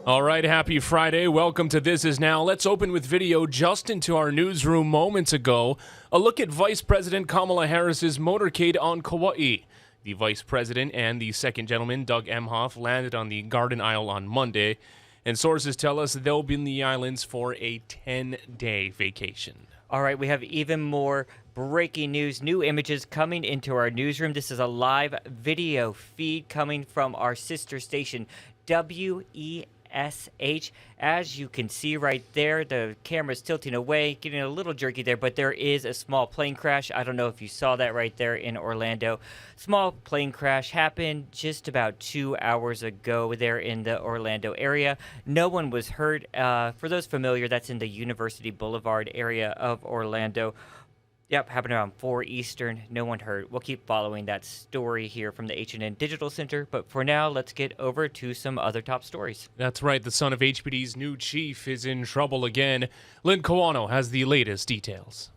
All right, happy Friday. Welcome to This Is Now. Let's open with video just into our newsroom moments ago. A look at Vice President Kamala Harris's motorcade on Kauai. The Vice President and the second gentleman, Doug Emhoff, landed on the Garden Isle on Monday, and sources tell us they'll be in the islands for a 10-day vacation. All right, we have even more breaking news, new images coming into our newsroom. This is a live video feed coming from our sister station, WESH. As you can see right there, the camera's tilting away, getting a little jerky there, but there is a small plane crash. I don't know if you saw that right there in Orlando. Small plane crash happened just about 2 hours ago there in the Orlando area. No one was hurt. For those familiar, that's in the University Boulevard area of Orlando. Yep, happened around 4 Eastern. No one hurt. We'll keep following that story here from the H&N Digital Center. But for now, let's get over to some other top stories. That's right. The son of HPD's new chief is in trouble again. Lynn Kawano has the latest details.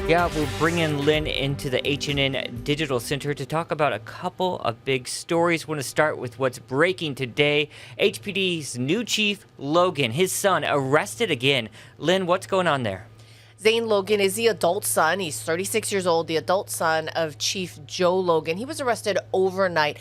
Yeah, we'll bring in Lynn into the H&N Digital Center to talk about a couple of big stories. We want to start with what's breaking today. HPD's new chief, Logan, his son, arrested again. Lynn, what's going on there? Zane Logan is the adult son. He's 36 years old, the adult son of Chief Joe Logan. He was arrested overnight.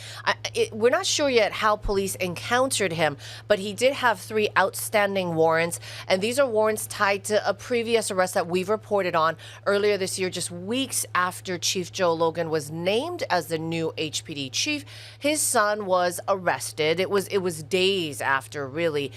We're not sure yet how police encountered him, but he did have 3 outstanding warrants, and these are warrants tied to a previous arrest that we've reported on earlier this year, just weeks after Chief Joe Logan was named as the new HPD chief. His son was arrested. It was days after, really.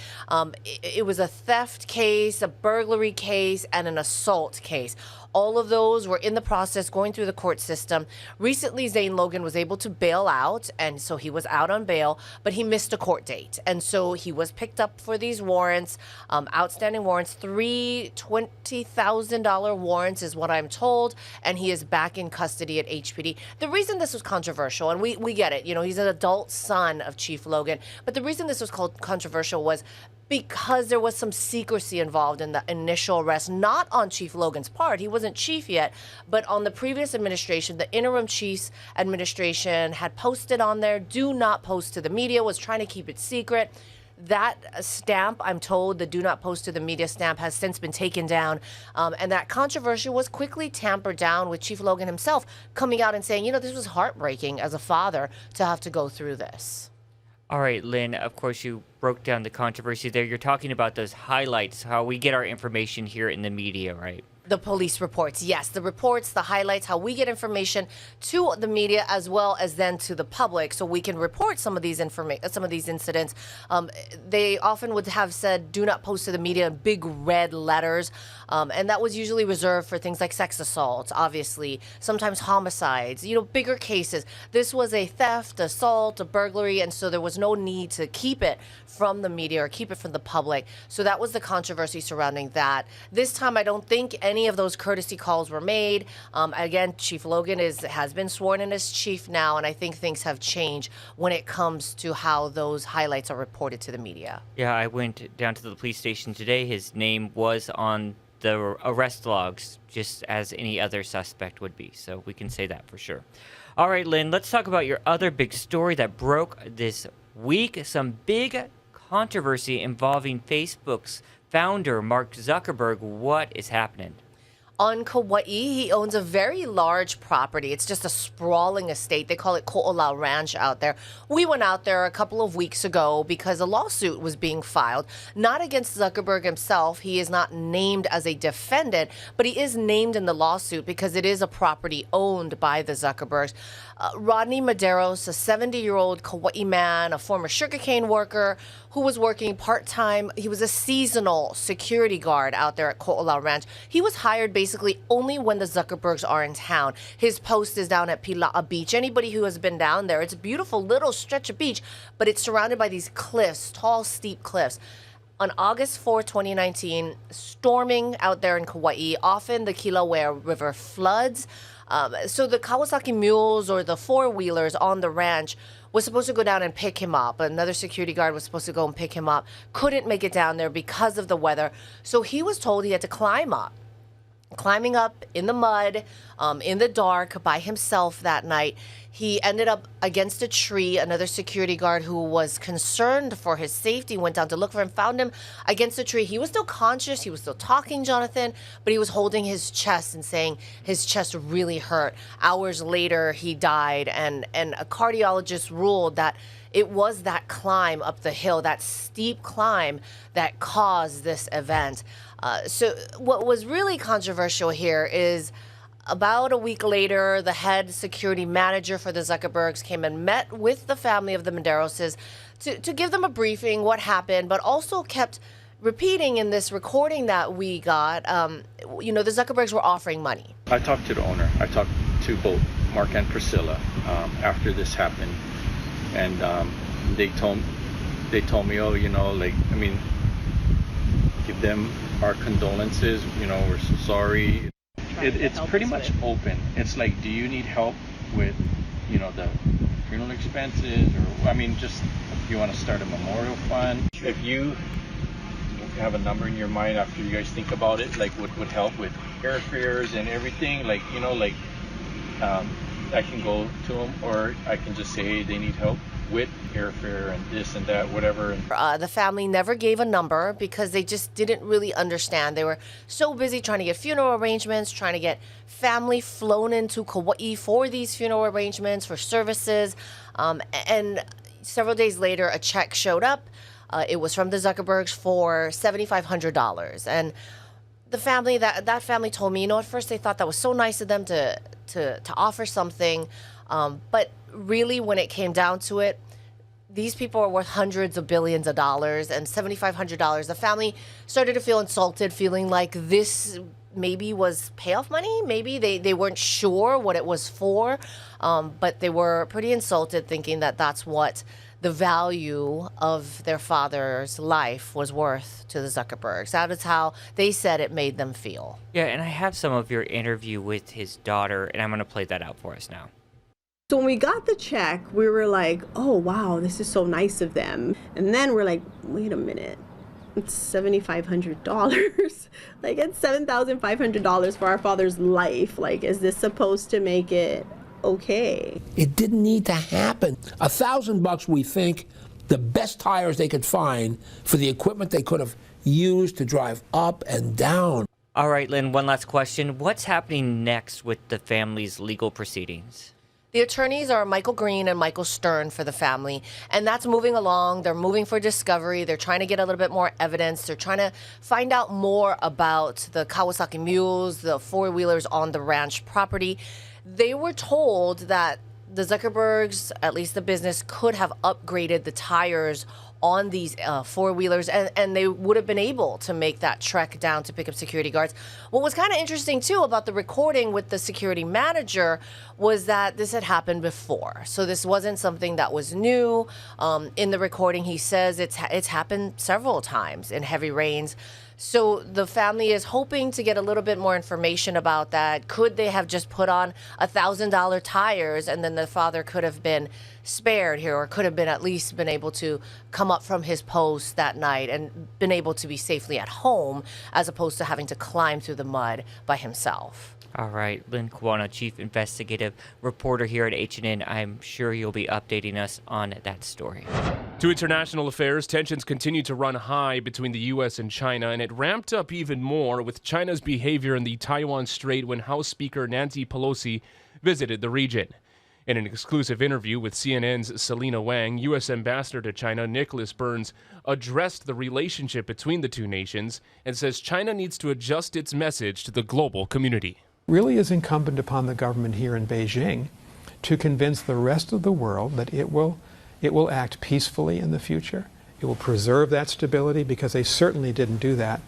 It was a theft case, a burglary case, and an assault case. All of those were in the process going through the court system. Recently, Zane Logan was able to bail out, and so he was out on bail, but he missed a court date. And so he was picked up for these warrants, outstanding warrants, 3 $20,000 warrants is what I'm told, and he is back in custody at HPD. The reason this was controversial, and we get it, he's an adult son of Chief Logan, but the reason this was called controversial was because there was some secrecy involved in the initial arrest, not on Chief Logan's part. He wasn't chief yet, but on the previous administration, the interim chief's administration had posted on there, do not post to the media, was trying to keep it secret. That stamp, I'm told, the do not post to the media stamp, has since been taken down. And that controversy was quickly tampered down with Chief Logan himself coming out and saying, this was heartbreaking as a father to have to go through this. All right, Lynn, of course, you broke down the controversy there. You're talking about those highlights, how we get our information here in the media, right? The police reports, yes. The reports, the highlights, how we get information to the media as well as then to the public so we can report some of these incidents. They often would have said, do not post to the media in big red letters. And that was usually reserved for things like sex assault, obviously, sometimes homicides, bigger cases. This was a theft, assault, a burglary, and so there was no need to keep it from the media or keep it from the public. So that was the controversy surrounding that. This time, I don't think any of those courtesy calls were made. Again, Chief Logan has been sworn in as chief now, and I think things have changed when it comes to how those highlights are reported to the media. Yeah, I went down to the police station today. His name was on the arrest logs, just as any other suspect would be. So we can say that for sure. All right, Lynn, let's talk about your other big story that broke this week. Some big controversy involving Facebook's founder, Mark Zuckerberg. What is happening? On Kauai, he owns a very large property. It's just a sprawling estate. They call it Ko'olau Ranch out there. We went out there a couple of weeks ago because a lawsuit was being filed, not against Zuckerberg himself. He is not named as a defendant, but he is named in the lawsuit because it is a property owned by the Zuckerbergs. Rodney Medeiros, a 70-year-old Kauai man, a former sugarcane worker who was working part-time. He was a seasonal security guard out there at Ko'olau Ranch. He was hired basically only when the Zuckerbergs are in town. His post is down at Pilaa Beach. Anybody who has been down there, it's a beautiful little stretch of beach, but it's surrounded by these cliffs, tall, steep cliffs. On August 4, 2019, storming out there in Kauai, often the Kilauea River floods. So the Kawasaki mules or the four-wheelers on the ranch was supposed to go down and pick him up. Another security guard was supposed to go and pick him up. Couldn't make it down there because of the weather. So he was told he had to climb up climbing up in the mud, in the dark by himself that night. He ended up against a tree. Another security guard who was concerned for his safety went down to look for him, found him against a tree. He was still conscious. He was still talking, Jonathan, but he was holding his chest and saying his chest really hurt. Hours later, he died, and a cardiologist ruled that it was that climb up the hill, that steep climb, that caused this event. So what was really controversial here is about a week later, the head security manager for the Zuckerbergs came and met with the family of the Menderoses to give them a briefing, what happened, but also kept repeating in this recording that we got, the Zuckerbergs were offering money. I talked to the owner. I talked to both Mark and Priscilla after this happened, and they told me, give them our condolences. We're so sorry. It's pretty much open. It's like, do you need help with, the funeral expenses, or just if you want to start a memorial fund. If you have a number in your mind after you guys think about it, like what would help with airfares and everything, I can go to them, or I can just say, hey, they need help with airfare and this and that, whatever. The family never gave a number because they just didn't really understand. They were so busy trying to get funeral arrangements, trying to get family flown into Kauai for these funeral arrangements, for services. And several days later, a check showed up. It was from the Zuckerbergs for $7,500. And the family, that family told me, at first they thought that was so nice of them to offer something. But really, when it came down to it, these people are worth hundreds of billions of dollars, and $7,500. The family started to feel insulted, feeling like this maybe was payoff money. Maybe they weren't sure what it was for, but they were pretty insulted, thinking that that's what the value of their father's life was worth to the Zuckerbergs. That is how they said it made them feel. Yeah, and I have some of your interview with his daughter, and I'm going to play that out for us now. So when we got the check, we were like, oh, wow, this is so nice of them. And then we're like, wait a minute, it's $7,500. It's $7,500 for our father's life. Is this supposed to make it okay? It didn't need to happen. $1,000, we think, the best tires they could find for the equipment they could have used to drive up and down. All right, Lynn, one last question. What's happening next with the family's legal proceedings? The attorneys are Michael Green and Michael Stern for the family, and that's moving along. They're moving for discovery. They're trying to get a little bit more evidence. They're trying to find out more about the Kawasaki mules, the four-wheelers on the ranch property. They were told that the Zuckerbergs, at least the business, could have upgraded the tires on these four-wheelers, and they would have been able to make that trek down to pick up security guards. What was kind of interesting, too, about the recording with the security manager was that this had happened before. So this wasn't something that was new. In the recording, he says it's happened several times in heavy rains. So the family is hoping to get a little bit more information about that. Could they have just put on $1,000 tires, and then the father could have been spared here, or could have been at least been able to come up from his post that night and been able to be safely at home, as opposed to having to climb through the mud by himself. All right, Lynn Kawano, Chief Investigative Reporter here at H&N. I'm sure you'll be updating us on that story. To international affairs, tensions continue to run high between the U.S. and China, and it ramped up even more with China's behavior in the Taiwan Strait when House Speaker Nancy Pelosi visited the region. In an exclusive interview with CNN's Selena Wang, U.S. Ambassador to China Nicholas Burns addressed the relationship between the two nations and says China needs to adjust its message to the global community. Really is incumbent upon the government here in Beijing to convince the rest of the world that it will act peacefully in the future. It will preserve that stability, because they certainly didn't do that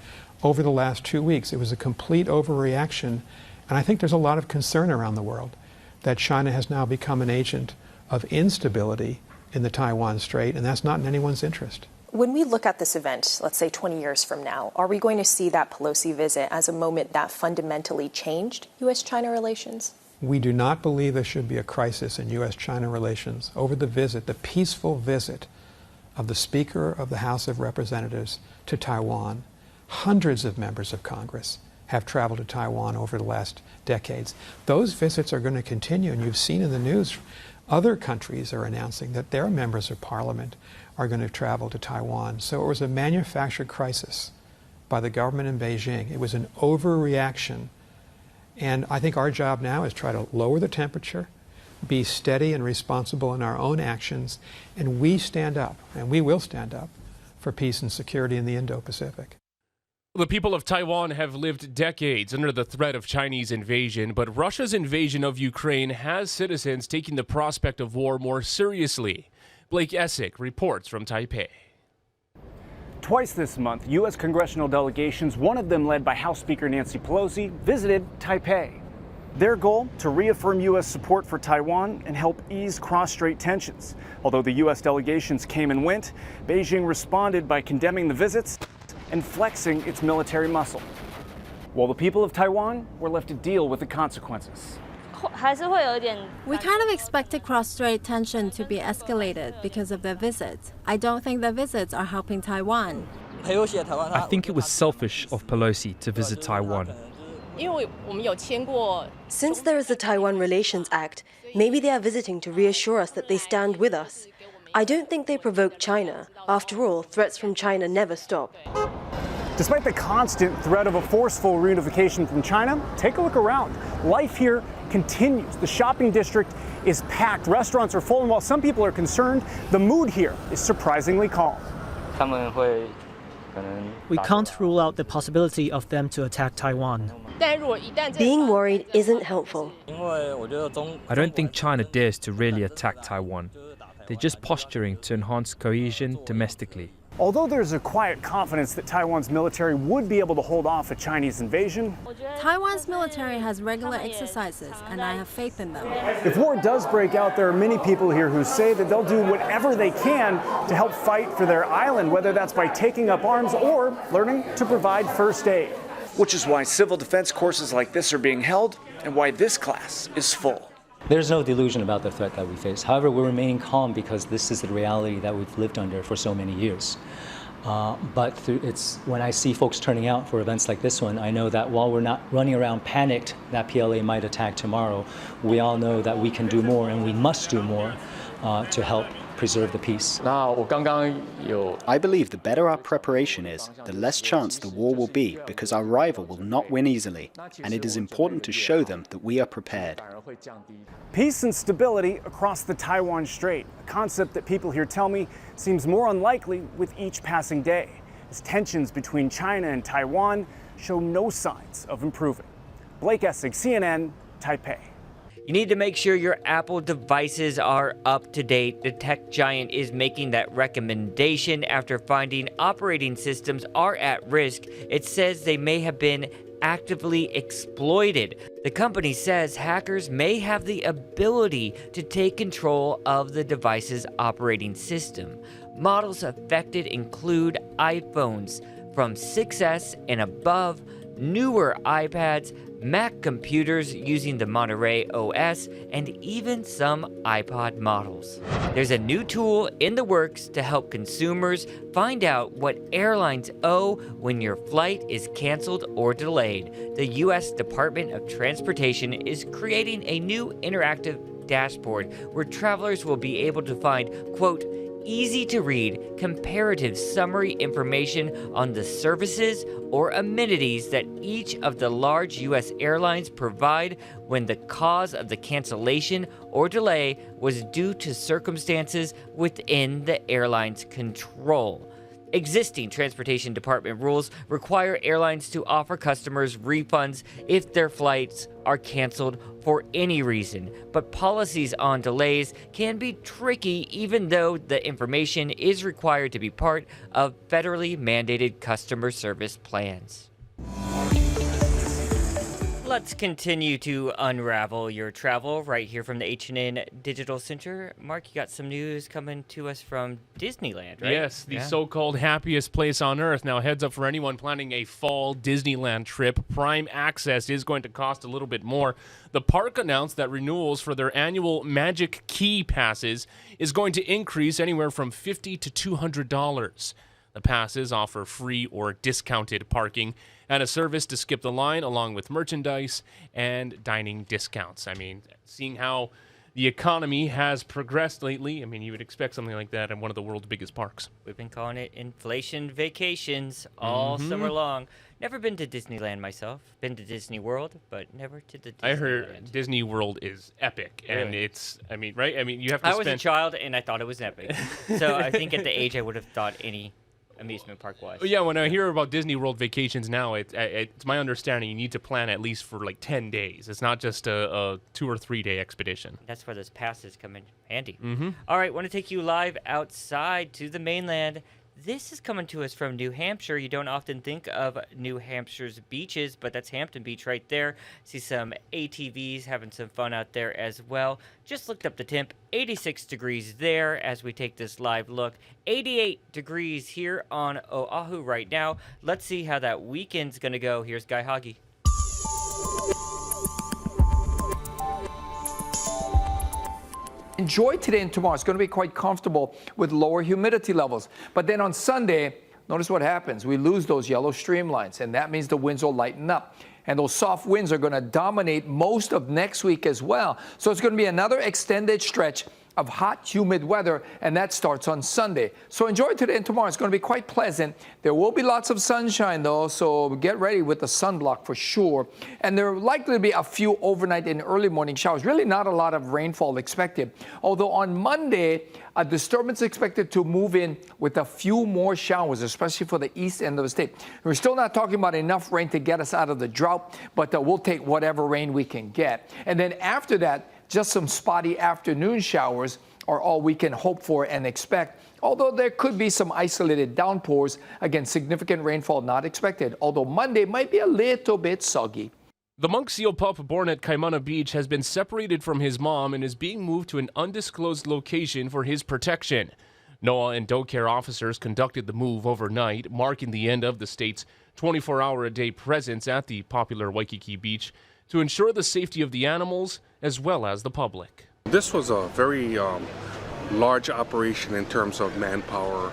over the last 2 weeks. It was a complete overreaction, and I think there's a lot of concern around the world that China has now become an agent of instability in the Taiwan Strait, and that's not in anyone's interest. When we look at this event, let's say 20 years from now, are we going to see that Pelosi visit as a moment that fundamentally changed U.S.-China relations? We do not believe there should be a crisis in U.S.-China relations over the visit, the peaceful visit of the Speaker of the House of Representatives to Taiwan. Hundreds of members of Congress have traveled to Taiwan over the last decades. Those visits are going to continue, and you've seen in the news other countries are announcing that their members of parliament are going to travel to Taiwan. So it was a manufactured crisis by the government in Beijing. It was an overreaction. And I think our job now is try to lower the temperature, be steady and responsible in our own actions, and we stand up, and we will stand up, for peace and security in the Indo-Pacific. The people of Taiwan have lived decades under the threat of Chinese invasion, but Russia's invasion of Ukraine has citizens taking the prospect of war more seriously. Blake Essig reports from Taipei. Twice this month, U.S. congressional delegations, one of them led by House Speaker Nancy Pelosi, visited Taipei. Their goal, to reaffirm U.S. support for Taiwan and help ease cross-strait tensions. Although the U.S. delegations came and went, Beijing responded by condemning the visits and flexing its military muscle, while the people of Taiwan were left to deal with the consequences. We kind of expected cross-strait tension to be escalated because of their visits. I don't think their visits are helping Taiwan. I think it was selfish of Pelosi to visit Taiwan. Since there is the Taiwan Relations Act, maybe they are visiting to reassure us that they stand with us. I don't think they provoke China. After all, threats from China never stop. Despite the constant threat of a forceful reunification from China, take a look around. Life here continues. The shopping district is packed. Restaurants are full, and while some people are concerned, the mood here is surprisingly calm. We can't rule out the possibility of them to attack Taiwan. Being worried isn't helpful. I don't think China dares to really attack Taiwan. They're just posturing to enhance cohesion domestically. Although there's a quiet confidence that Taiwan's military would be able to hold off a Chinese invasion, Taiwan's military has regular exercises, and I have faith in them. if war does break out, there are many people here who say that they'll do whatever they can to help fight for their island, whether that's by taking up arms or learning to provide first aid. Which is why civil defense courses like this are being held, and why this class is full. There's no delusion about the threat that we face. However, we're remaining calm because this is the reality that we've lived under for so many years. But when I see folks turning out for events like this one, I know that while we're not running around panicked that PLA might attack tomorrow, we all know that we can do more and we must do more to help preserve the peace. I believe the better our preparation is, the less chance the war will be, because our rival will not win easily, and it is important to show them that we are prepared. Peace and stability across the Taiwan Strait, a concept that people here tell me seems more unlikely with each passing day, as tensions between China and Taiwan show no signs of improving. Blake Essig, CNN, Taipei. You need to make sure your Apple devices are up to date. The tech giant is making that recommendation after finding operating systems are at risk. It says they may have been actively exploited. The company says hackers may have the ability to take control of the device's operating system. Models affected include iPhones from 6S and above, newer iPads, Mac computers using the Monterey OS, and even some iPod models. There's a new tool in the works to help consumers find out what airlines owe when your flight is canceled or delayed. The U.S. Department of Transportation is creating a new interactive dashboard where travelers will be able to find, quote, easy to read, comparative summary information on the services or amenities that each of the large U.S. airlines provide when the cause of the cancellation or delay was due to circumstances within the airline's control. Existing Transportation Department rules require airlines to offer customers refunds if their flights are canceled for any reason, but policies on delays can be tricky even though the information is required to be part of federally mandated customer service plans. Let's continue to unravel your travel right here from the H&N Digital Center. Mark, you got some news coming to us from Disneyland, right? Yes, the so-called happiest place on earth. Now, heads up for anyone planning a fall Disneyland trip. Prime access is going to cost a little bit more. The park announced that renewals for their annual Magic Key passes is going to increase anywhere from $50 to $200. The passes offer free or discounted parking and a service to skip the line along with merchandise and dining discounts. I mean, seeing how the economy has progressed lately, I mean, you would expect something like that in one of the world's biggest parks. We've been calling it inflation vacations all summer long. Never been to Disneyland myself. Been to Disney World, but never to the Disneyland. I heard Disney World is epic, and Really? it's, I mean, right? I mean, you have to I was a spend... child, and I thought it was epic. So I think at the age I would have thought any amusement park was. Yeah, when I hear about Disney World vacations now, it's my understanding you need to plan at least for like 10 days. It's not just a 2 or 3 day expedition. That's where those passes come in handy. Mm-hmm. All right, want to take you live outside to the mainland. This is coming to us from New Hampshire. You don't often think of New Hampshire's beaches, but that's Hampton Beach right there. See some ATVs having some fun out there as well. Just looked up the temp, 86 degrees there as we take this live look. 88 degrees here on Oahu right now. Let's see how that weekend's going to go. Here's Guy Hoggy. Enjoy today and tomorrow. It's going to be quite comfortable with lower humidity levels. But then on Sunday, notice what happens. We lose those yellow streamlines, and that means the winds will lighten up. And those soft winds are going to dominate most of next week as well. So it's going to be another extended stretch of hot, humid weather, and that starts on Sunday. So enjoy today and tomorrow. It's going to be quite pleasant. There will be lots of sunshine, though, so get ready with the sunblock for sure. And there are likely to be a few overnight and early morning showers. Really not a lot of rainfall expected. Although on Monday, a disturbance expected to move in with a few more showers, especially for the east end of the state. We're still not talking about enough rain to get us out of the drought, but we'll take whatever rain we can get. And then after that, just some spotty afternoon showers are all we can hope for and expect, although there could be some isolated downpours. Again, significant rainfall not expected, although Monday might be a little bit soggy. The monk seal pup born at Kaimana Beach has been separated from his mom and is being moved to an undisclosed location for his protection. NOAA and DoCare officers conducted the move overnight, marking the end of the state's 24-hour-a-day presence at the popular Waikiki Beach to ensure the safety of the animals as well as the public. This was a very large operation in terms of manpower.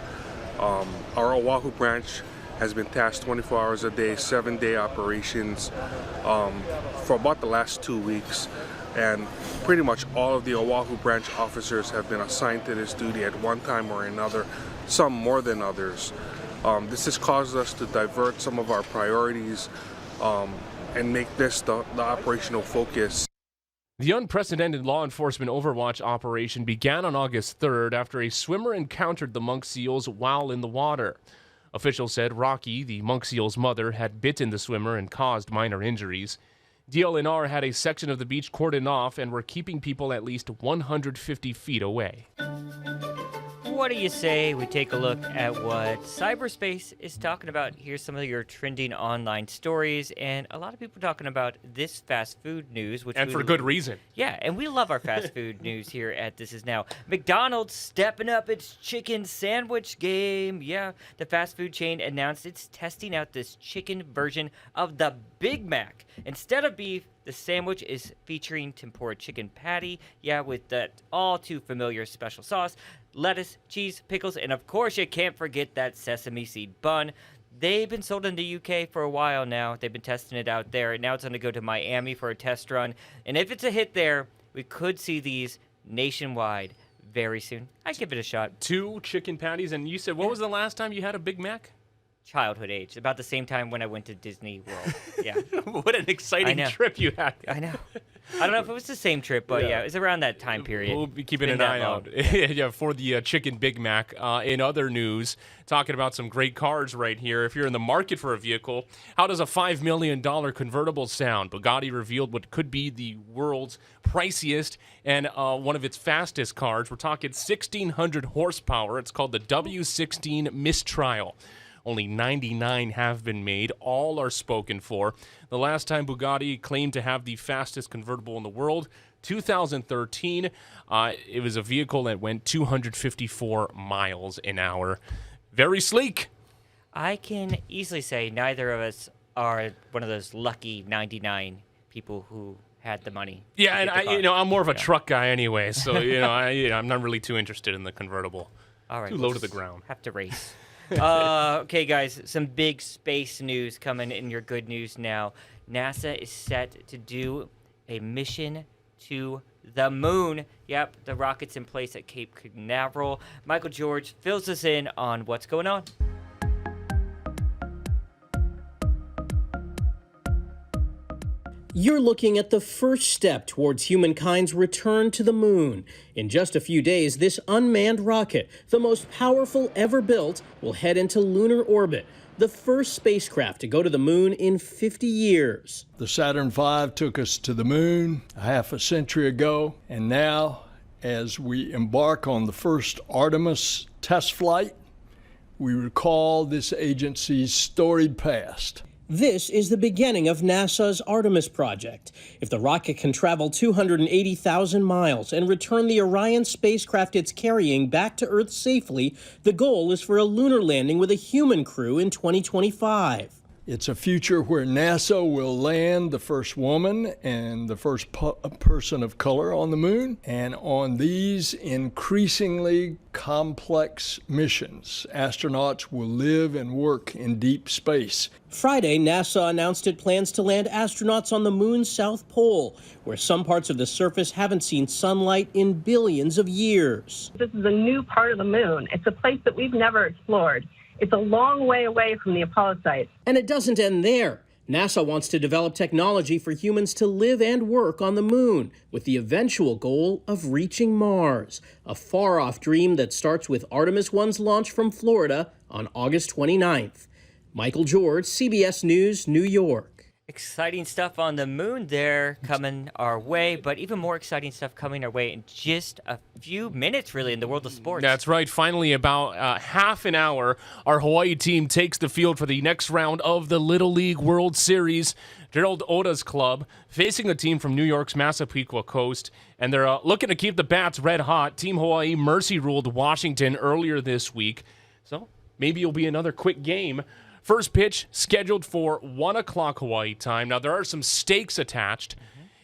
Our Oahu branch has been tasked 24 hours a day, 7-day operations for about the last 2 weeks. And pretty much all of the Oahu branch officers have been assigned to this duty at one time or another, some more than others. This has caused us to divert some of our priorities and make this the operational focus. The unprecedented law enforcement overwatch operation began on August 3rd after a swimmer encountered the monk seals while in the water. Officials said Rocky, the monk seal's mother, had bitten the swimmer and caused minor injuries. DLNR had a section of the beach cordoned off and were keeping people at least 150 feet away. What do you say we take a look at what cyberspace is talking about? Here's some of your trending online stories, and a lot of people talking about this fast food news. And for good reason. Yeah, and we love our fast food news here at This Is Now. McDonald's stepping up its chicken sandwich game. Yeah, the fast food chain announced it's testing out this chicken version of the Big Mac. Instead of beef, the sandwich is featuring tempura chicken patty, with that all too familiar special sauce, lettuce, cheese, pickles, and of course you can't forget that sesame seed bun. They've been sold in the UK for a while now. They've been testing it out there. Now it's going to go to Miami for a test run. And if it's a hit there, we could see these nationwide very soon. I'd give it a shot. 2 chicken patties, and you said, what was the last time you had a Big Mac? Childhood age, about the same time when I went to Disney World. Yeah. What an exciting trip you had. I know. I don't know if it was the same trip, but yeah, it was around that time period. We'll be keeping an eye out for the chicken Big Mac. In other news, talking about some great cars right here. If you're in the market for a vehicle, how does a $5 million convertible sound? Bugatti revealed what could be the world's priciest and one of its fastest cars. We're talking 1,600 horsepower. It's called the W16 Mistrial. Only 99 have been made. All are spoken for. The last time Bugatti claimed to have the fastest convertible in the world, 2013. It was a vehicle that went 254 miles an hour. Very sleek. I can easily say neither of us are one of those lucky 99 people who had the money. Yeah, and I'm more of a truck guy anyway, so I'm not really too interested in the convertible. All right, too low to the ground. Have to race. Okay, guys, some big space news coming in your good news now. NASA is set to do a mission to the moon. Yep, the rocket's in place at Cape Canaveral. Michael George fills us in on what's going on. You're looking at the first step towards humankind's return to the moon. In just a few days, this unmanned rocket, the most powerful ever built, will head into lunar orbit, the first spacecraft to go to the moon in 50 years. The Saturn V took us to the moon a half a century ago, and now, as we embark on the first Artemis test flight, we recall this agency's storied past. This is the beginning of NASA's Artemis project. If the rocket can travel 280,000 miles and return the Orion spacecraft it's carrying back to Earth safely, the goal is for a lunar landing with a human crew in 2025. It's a future where NASA will land the first woman and the first person of color on the moon. And on these increasingly complex missions, astronauts will live and work in deep space. Friday, NASA announced it plans to land astronauts on the moon's south pole, where some parts of the surface haven't seen sunlight in billions of years. This is a new part of the moon. It's a place that we've never explored. It's a long way away from the Apollo site. And it doesn't end there. NASA wants to develop technology for humans to live and work on the moon, with the eventual goal of reaching Mars, a far-off dream that starts with Artemis 1's launch from Florida on August 29th. Michael George, CBS News, New York. Exciting stuff on the moon there coming our way, but even more exciting stuff coming our way in just a few minutes, really, in the world of sports. That's right. Finally, about half an hour, our Hawaii team takes the field for the next round of the Little League World Series. Gerald Oda's club facing a team from New York's Massapequa coast, and they're looking to keep the bats red hot. Team Hawaii mercy ruled Washington earlier this week, so maybe it'll be another quick game. First pitch scheduled for 1 o'clock Hawaii time. Now, there are some stakes attached.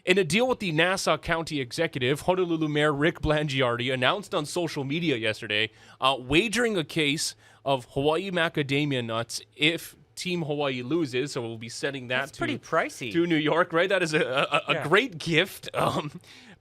In a deal with the Nassau County executive, Honolulu Mayor Rick Blangiardi announced on social media yesterday, wagering a case of Hawaii macadamia nuts if Team Hawaii loses. So we'll be sending that pretty pricey to New York, right? That is a great gift.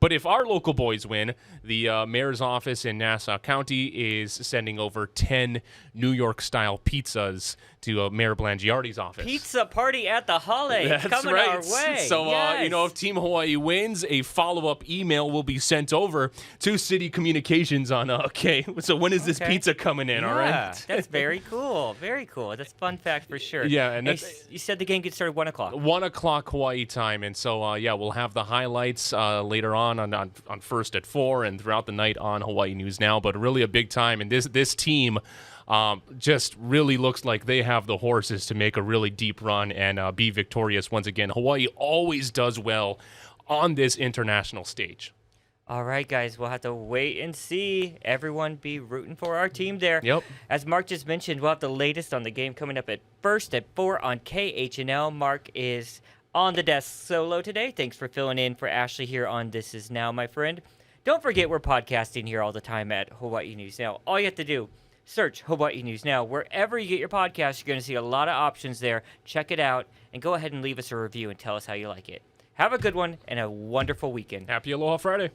But if our local boys win, the mayor's office in Nassau County is sending over 10 New York-style pizzas to Mayor Blangiardi's office. Pizza party at the Holiday. That's coming right. our way. So, yes. if Team Hawaii wins, a follow-up email will be sent over to City Communications on, so when is this pizza coming in, all right? That's very cool. Very cool. That's a fun fact for sure. Yeah, and you said the game gets started 1 o'clock. 1 o'clock Hawaii time, and so, we'll have the highlights later on First at 4 and throughout the night on Hawaii News Now, but really a big time, and this team just really looks like they have the horses to make a really deep run and be victorious once again. Hawaii always does well on this international stage. All right, guys, we'll have to wait and see. Everyone be rooting for our team there. Yep. As Mark just mentioned, we'll have the latest on the game coming up at first at 4 on KHNL. Mark is on the desk solo today. Thanks for filling in for Ashley here on This Is Now, my friend. Don't forget we're podcasting here all the time at Hawaii News Now. All you have to do, search Hawaii News Now. Wherever you get your podcast, you're going to see a lot of options there. Check it out and go ahead and leave us a review and tell us how you like it. Have a good one and a wonderful weekend. Happy Aloha Friday.